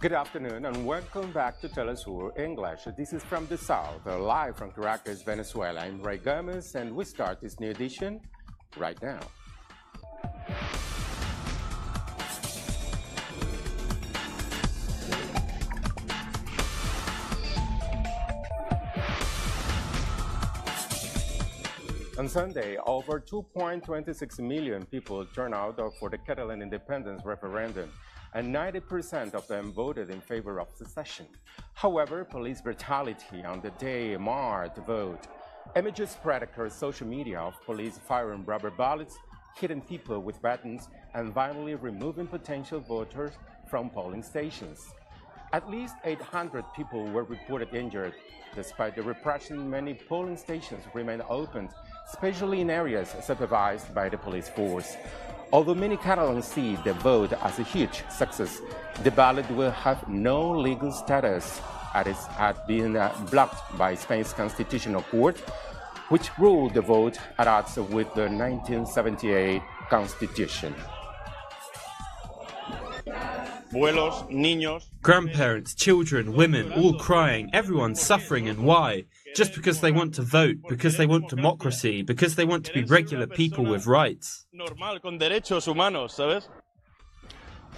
Good afternoon and welcome back to Telesur English. This is from the South, live from Caracas, Venezuela. I'm Ray Gomez and we start this new edition right now. On Sunday, over 2.26 million people turned out for the Catalan independence referendum, and 90% of them voted in favor of secession. However, police brutality on the day marred the vote. Images spread across social media of police firing rubber bullets, hitting people with batons, and violently removing potential voters from polling stations. At least 800 people were reported injured. Despite the repression, many polling stations remain open, especially in areas supervised by the police force. Although many Catalans see the vote as a huge success, the ballot will have no legal status as it had been blocked by Spain's Constitutional Court, which ruled the vote at odds with the 1978 Constitution. Grandparents, children, women, all crying, everyone suffering, and why? Just because they want to vote, because they want democracy, because they want to be regular people with rights.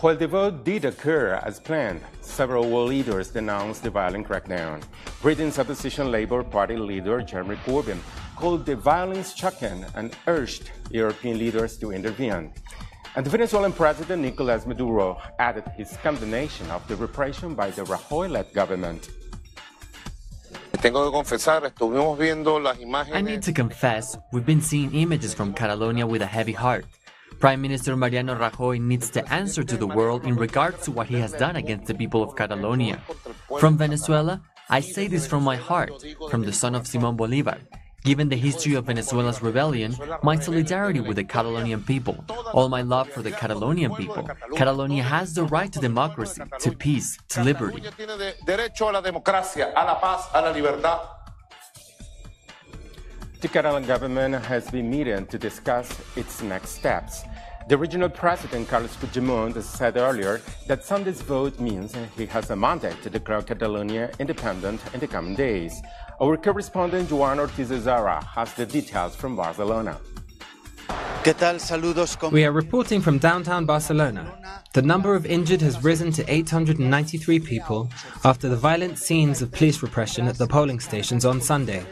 While the vote did occur as planned, several world leaders denounced the violent crackdown. Britain's opposition Labour Party leader Jeremy Corbyn called the violence shocking and urged European leaders to intervene. And the Venezuelan president Nicolás Maduro added his condemnation of the repression by the Rajoy-led government. I need to confess, we've been seeing images from Catalonia with a heavy heart. Prime Minister Mariano Rajoy needs to answer to the world in regards to what he has done against the people of Catalonia. From Venezuela, I say this from my heart, from the son of Simón Bolívar. Given the history of Venezuela's rebellion, my solidarity with the Catalonian people, all my love for the Catalonian people. Catalonia has the right to democracy, to peace, to liberty. The Catalan government has been meeting to discuss its next steps. The regional president, Carles Puigdemont, said earlier that Sunday's vote means he has a mandate to declare Catalonia independent in the coming days. Our correspondent Joan Ortiz-Zara has the details from Barcelona. We are reporting from downtown Barcelona. The number of injured has risen to 893 people after the violent scenes of police repression at the polling stations on Sunday.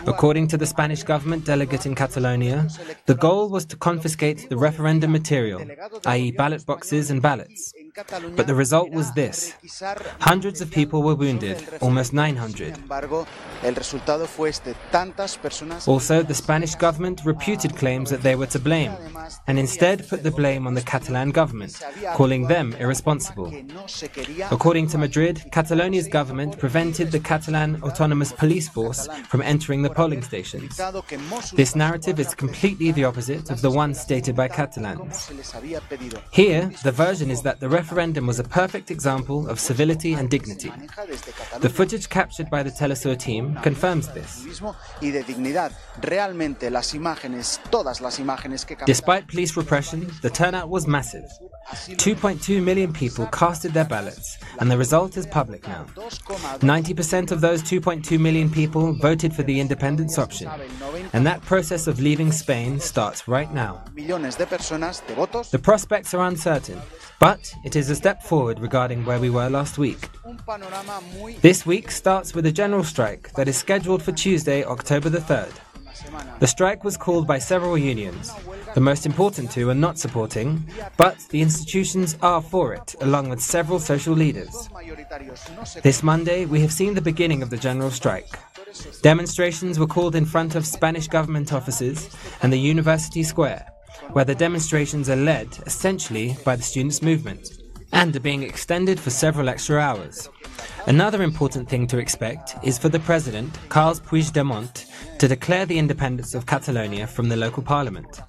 According to the Spanish government delegate in Catalonia, the goal was to confiscate the referendum material, i.e. ballot boxes and ballots. But the result was this. Hundreds of people were wounded, almost 900. Also, the Spanish government refuted claims that they were to blame, and instead put the blame on the Catalan government, calling them irresponsible. According to Madrid, Catalonia's government prevented the Catalan autonomous police force from entering the polling stations. This narrative is completely the opposite of the one stated by Catalans. Here, the version is that the referendum was a perfect example of civility and dignity. The footage captured by the Telesur team confirms this. Despite police repression, the turnout was massive. 2.2 million people casted their ballots, and the result is public now. 90% of those 2.2 million people voted for the independence option, and that process of leaving Spain starts right now. The prospects are uncertain, but it is a step forward regarding where we were last week. This week starts with a general strike that is scheduled for Tuesday, October the 3rd. The strike was called by several unions. The most important two are not supporting, but the institutions are for it, along with several social leaders. This Monday, we have seen the beginning of the general strike. Demonstrations were called in front of Spanish government offices and the University Square, where the demonstrations are led, essentially, by the students' movement, and are being extended for several extra hours. Another important thing to expect is for the president, Carles Puigdemont, to declare the independence of Catalonia from the local parliament.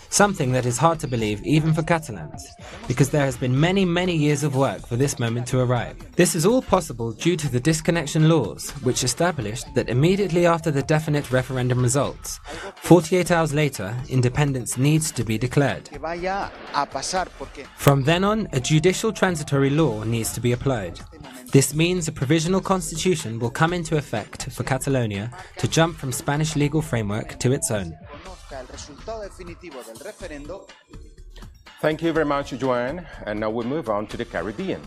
Something that is hard to believe even for Catalans, because there has been many years of work for this moment to arrive. This is all possible due to the disconnection laws, which established that immediately after the definite referendum results, 48 hours later, independence needs to be declared. From then on, a judicial transitory law needs to be applied. This means a provisional constitution will come into effect for Catalonia to jump from Spanish legal framework to its own. Thank you very much, Joanne. And now we move on to the Caribbean.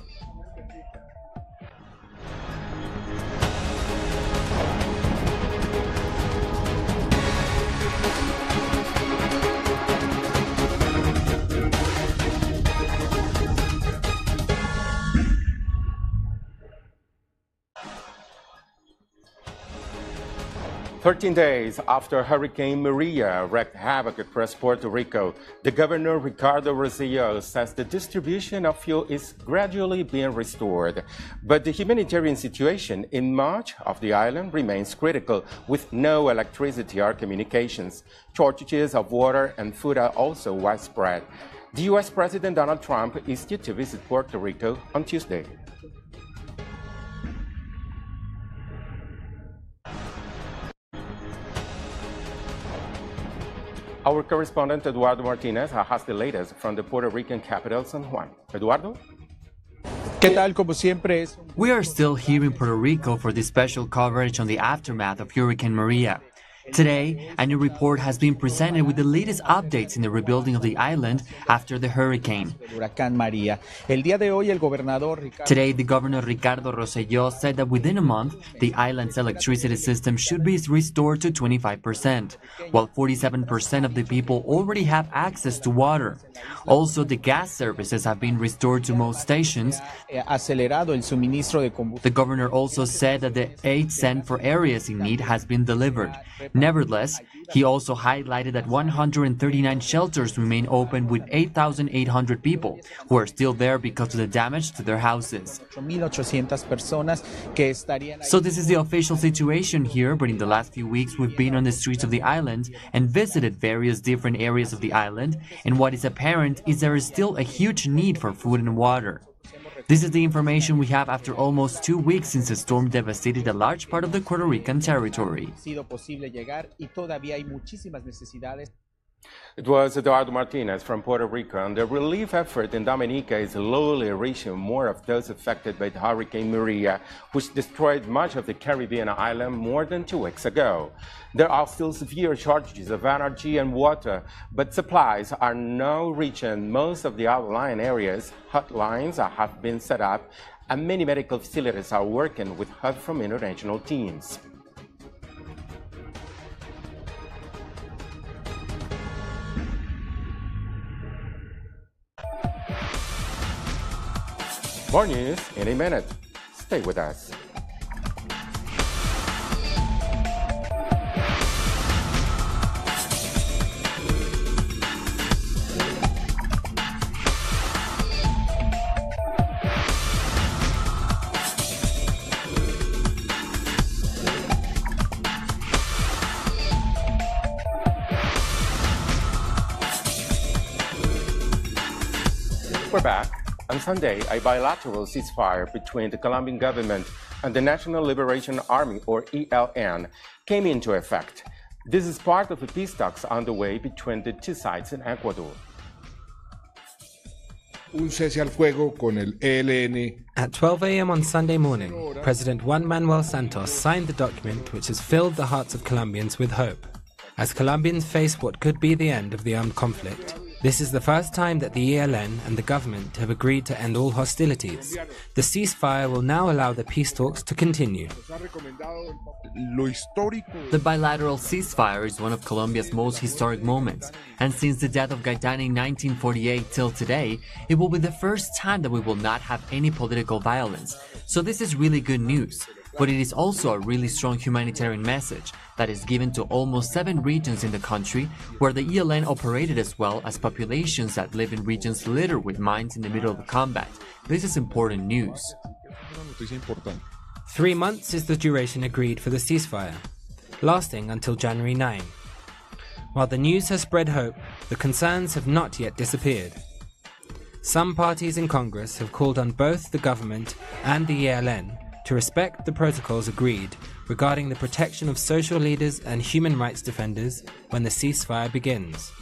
"13 days after Hurricane Maria wreaked havoc across Puerto Rico, the governor Ricardo Rosselló says the distribution of fuel is gradually being restored. But the humanitarian situation in much of the island remains critical, with no electricity or communications. Shortages of water and food are also widespread. The U.S. President Donald Trump is due to visit Puerto Rico on Tuesday. Our correspondent Eduardo Martinez has the latest from the Puerto Rican capital, San Juan. Eduardo? We are still here in Puerto Rico for this special coverage on the aftermath of Hurricane Maria. Today, a new report has been presented with the latest updates in the rebuilding of the island after the hurricane. Today, the governor Ricardo Rosselló said that within a month, the island's electricity system should be restored to 25%, while 47% of the people already have access to water. Also, the gas services have been restored to most stations. The governor also said that the aid sent for areas in need has been delivered. Nevertheless, he also highlighted that 139 shelters remain open with 8,800 people who are still there because of the damage to their houses. So this is the official situation here, but in the last few weeks we've been on the streets of the island and visited various different areas of the island, and what is apparent is there is still a huge need for food and water. This is the information we have after almost 2 weeks since the storm devastated a large part of the Puerto Rican territory. It was Eduardo Martinez from Puerto Rico, and the relief effort in Dominica is slowly reaching more of those affected by Hurricane Maria, which destroyed much of the Caribbean island more than 2 weeks ago. There are still severe shortages of energy and water, but supplies are now reaching most of the outlying areas. Hotlines have been set up, and many medical facilities are working with help from international teams. More news in a minute. Stay with us. We're back. On Sunday, a bilateral ceasefire between the Colombian government and the National Liberation Army, or ELN, came into effect. This is part of the peace talks underway between the two sides in Ecuador. Un cese al fuego con el ELN. At 12 a.m. on Sunday morning, President Juan Manuel Santos signed the document which has filled the hearts of Colombians with hope. As Colombians face what could be the end of the armed conflict, this is the first time that the ELN and the government have agreed to end all hostilities. The ceasefire will now allow the peace talks to continue. The bilateral ceasefire is one of Colombia's most historic moments, and since the death of Gaitán in 1948 till today, it will be the first time that we will not have any political violence. So this is really good news. But it is also a really strong humanitarian message that is given to almost 7 regions in the country where the ELN operated, as well as populations that live in regions littered with mines in the middle of the combat. This is important news. 3 months is the duration agreed for the ceasefire, lasting until January 9. While the news has spread hope, the concerns have not yet disappeared. Some parties in Congress have called on both the government and the ELN to respect the protocols agreed regarding the protection of social leaders and human rights defenders when the ceasefire begins.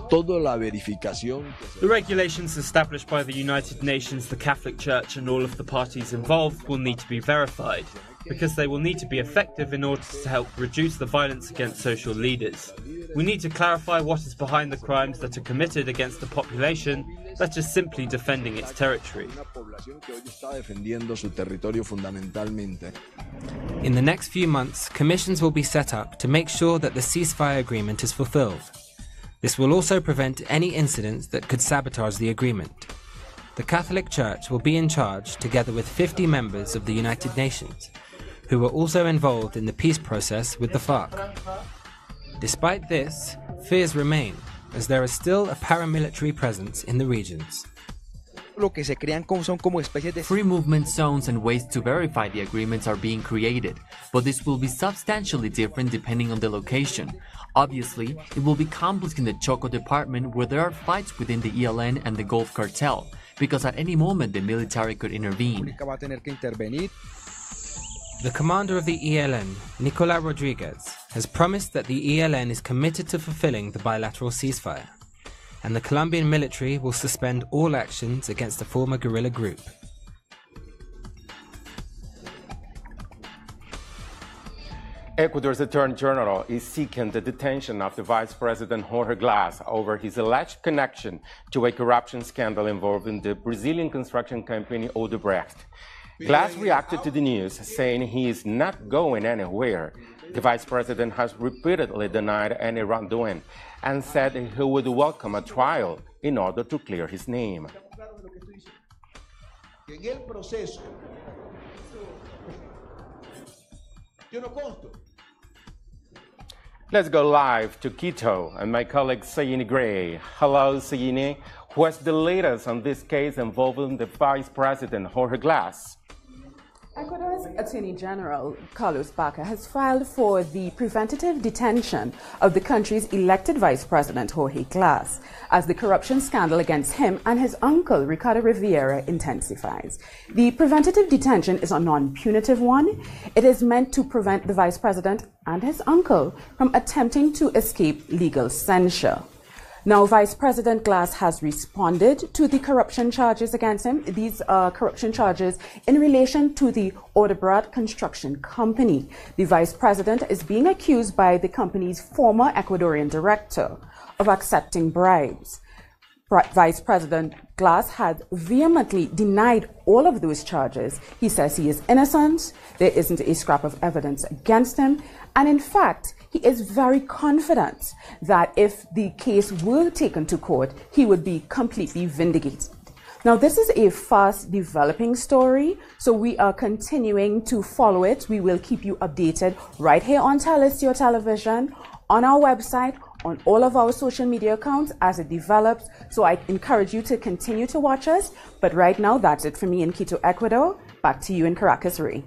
The regulations established by the United Nations, the Catholic Church and all of the parties involved will need to be verified, because they will need to be effective in order to help reduce the violence against social leaders. We need to clarify what is behind the crimes that are committed against the population that is simply defending its territory. In the next few months, commissions will be set up to make sure that the ceasefire agreement is fulfilled. This will also prevent any incidents that could sabotage the agreement. The Catholic Church will be in charge together with 50 members of the United Nations, who were also involved in the peace process with the FARC. Despite this, fears remain, as there is still a paramilitary presence in the regions. Free movement zones and ways to verify the agreements are being created, but this will be substantially different depending on the location. Obviously, it will be complex in the Choco department where there are fights within the ELN and the Gulf Cartel, because at any moment the military could intervene. The commander of the ELN, Nicolas Rodriguez, has promised that the ELN is committed to fulfilling the bilateral ceasefire, and the Colombian military will suspend all actions against the former guerrilla group. Ecuador's Attorney General is seeking the detention of the Vice President Jorge Glass over his alleged connection to a corruption scandal involving the Brazilian construction company Odebrecht. Glass reacted to the news, saying he is not going anywhere. The Vice President has repeatedly denied any wrongdoing and said he would welcome a trial in order to clear his name. Let's go live to Quito and my colleague Sayini Gray. Hello, Sayini. What's the latest on this case involving the Vice President Jorge Glass? Ecuador's Attorney General, Carlos Baca, has filed for the preventative detention of the country's elected Vice President, Jorge Glass, as the corruption scandal against him and his uncle, Ricardo Rivera, intensifies. The preventative detention is a non-punitive one. It is meant to prevent the Vice President and his uncle from attempting to escape legal censure. Now, Vice President Glass has responded to the corruption charges against him. These are corruption charges in relation to the Odebrecht Construction Company. The Vice President is being accused by the company's former Ecuadorian director of accepting bribes. Vice President Glass had vehemently denied all of those charges. He says he is innocent, there isn't a scrap of evidence against him, and in fact, he is very confident that if the case were taken to court, he would be completely vindicated. Now, this is a fast developing story, so we are continuing to follow it. We will keep you updated right here on Telestio Television, on our website, on all of our social media accounts as it develops. So I encourage you to continue to watch us. But right now, that's it for me in Quito, Ecuador. Back to you in Caracas, Ray.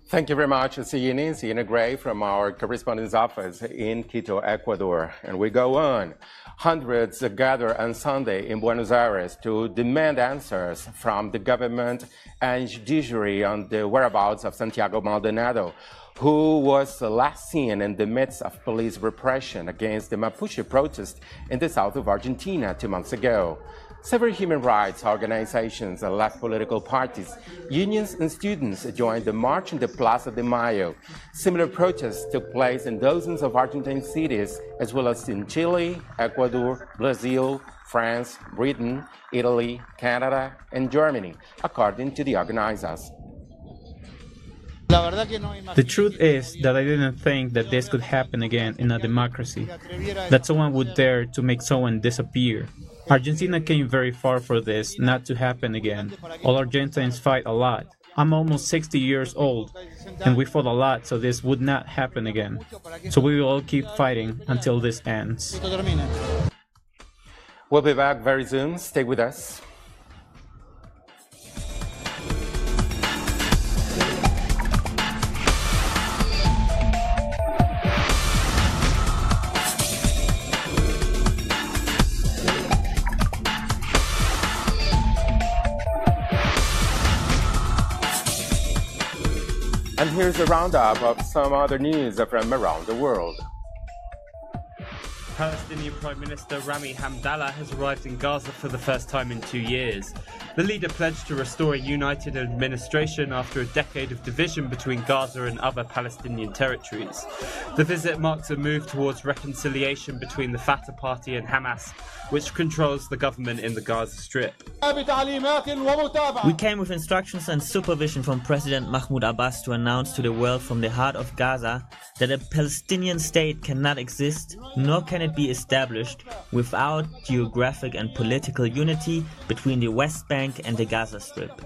Thank you very much, Sayini Gray from our correspondent's office in Quito, Ecuador. And we go on. Hundreds gathered on Sunday in Buenos Aires to demand answers from the government and judiciary on the whereabouts of Santiago Maldonado, who was last seen in the midst of police repression against the Mapuche protest in the south of Argentina 2 months ago. Several human rights organizations and left political parties, unions and students joined the march in the Plaza de Mayo. Similar protests took place in dozens of Argentine cities, as well as in Chile, Ecuador, Brazil, France, Britain, Italy, Canada, and Germany, according to the organizers. The truth is that I didn't think that this could happen again in a democracy, that someone would dare to make someone disappear. Argentina came very far for this not to happen again. All Argentines fight a lot. I'm almost 60 years old, and we fought a lot so this would not happen again. So we will all keep fighting until this ends. We'll be back very soon. Stay with us. here's a roundup of some other news from around the world. Palestinian Prime Minister Rami Hamdallah has arrived in Gaza for the first time in 2 years. The leader pledged to restore a united administration after a decade of division between Gaza and other Palestinian territories. The visit marks a move towards reconciliation between the Fatah Party and Hamas, which controls the government in the Gaza Strip. We came with instructions and supervision from President Mahmoud Abbas to announce to the world from the heart of Gaza that a Palestinian state cannot exist, nor can it be established, without geographic and political unity between the West Bank and the Gaza Strip.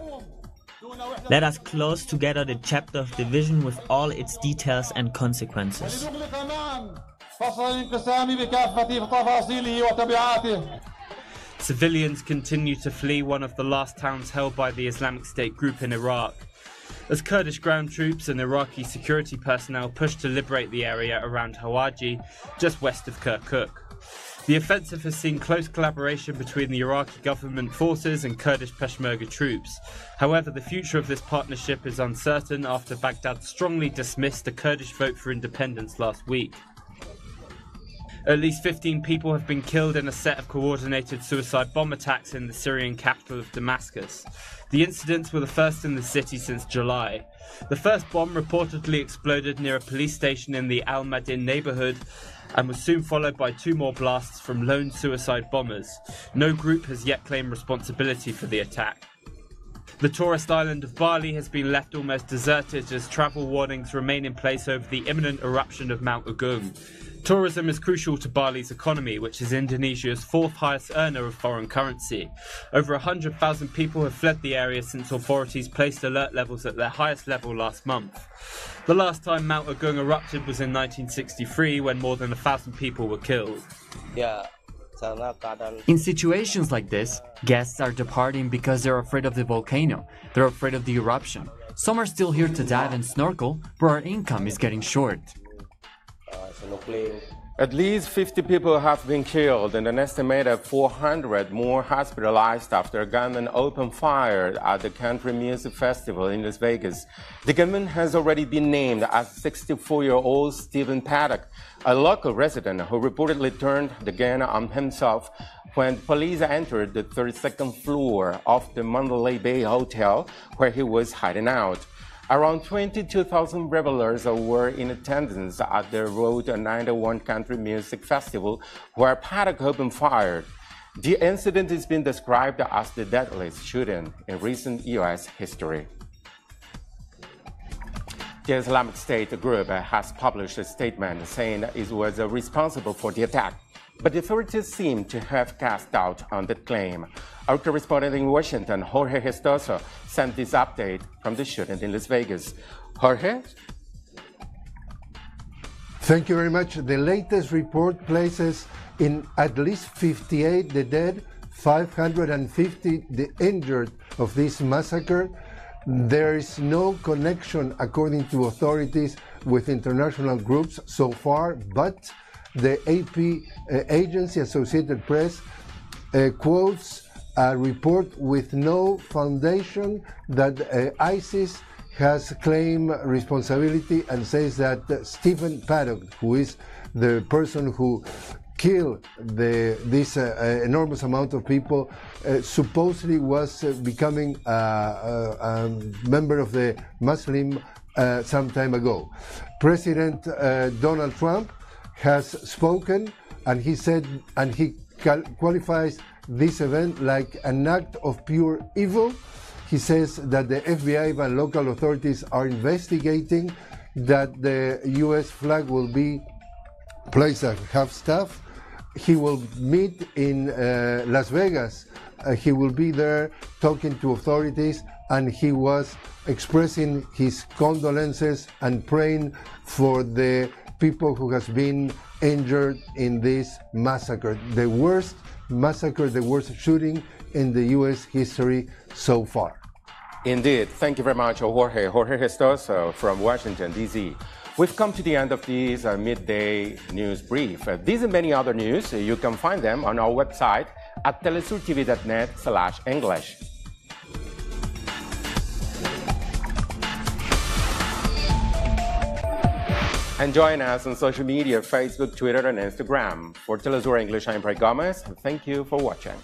Let us close together the chapter of division with all its details and consequences. Civilians continue to flee one of the last towns held by the Islamic State group in Iraq, as Kurdish ground troops and Iraqi security personnel push to liberate the area around Hawaji, just west of Kirkuk. The offensive has seen close collaboration between the Iraqi government forces and Kurdish Peshmerga troops. However, the future of this partnership is uncertain after Baghdad strongly dismissed a Kurdish vote for independence last week. At least 15 people have been killed in a set of coordinated suicide bomb attacks in the Syrian capital of Damascus. The incidents were the first in the city since July. The first bomb reportedly exploded near a police station in the Al Madin neighborhood and was soon followed by 2 more blasts from lone suicide bombers. No group has yet claimed responsibility for the attack. The tourist island of Bali has been left almost deserted as travel warnings remain in place over the imminent eruption of Mount Agung. Tourism is crucial to Bali's economy, which is Indonesia's 4th highest earner of foreign currency. Over 100,000 people have fled the area since authorities placed alert levels at their highest level last month. The last time Mount Agung erupted was in 1963, when more than 1,000 people were killed. In situations like this, guests are departing because they're afraid of the volcano, they're afraid of the eruption. Some are still here to dive and snorkel, but our income is getting short. At least 50 people have been killed and an estimated 400 more hospitalized after a gunman opened fire at the country music festival in Las Vegas. The gunman has already been named as 64-year-old Stephen Paddock, a local resident who reportedly turned the gun on himself when police entered the 32nd floor of the Mandalay Bay Hotel where he was hiding out. Around 22,000 revelers were in attendance at the Road 91 Country Music Festival, where Paddock opened fire. The incident has been described as the deadliest shooting in recent U.S. history. The Islamic State group has published a statement saying it was responsible for the attack, but the authorities seem to have cast doubt on that claim. Our correspondent in Washington, Jorge Gestoso, sent this update from the shooting in Las Vegas. Jorge? Thank you very much. The latest report places in at least 58 the dead, 550 the injured of this massacre. There is no connection, according to authorities, with international groups so far, but the AP agency, Associated Press, quotes a report with no foundation that ISIS has claimed responsibility and says that Stephen Paddock, who is the person who killed this enormous amount of people, supposedly was becoming a member of the Muslim some time ago. President Donald Trump has spoken, and he said, and he qualifies this event like an act of pure evil. He says that the FBI and local authorities are investigating, that the U.S. flag will be placed at half-staff. He will meet in Las Vegas. He will be there talking to authorities, and he was expressing his condolences and praying for the people who has been injured in this massacre, the worst massacre, the worst shooting in the U.S. history so far. Indeed. Thank you very much, Jorge. Jorge Gestoso from Washington, D.C. We've come to the end of this midday news brief. These and many other news, you can find them on our website at telesurtv.net/English. And join us on social media, Facebook, Twitter, and Instagram. For Telesur English, I'm Bray Gomez. Thank you for watching.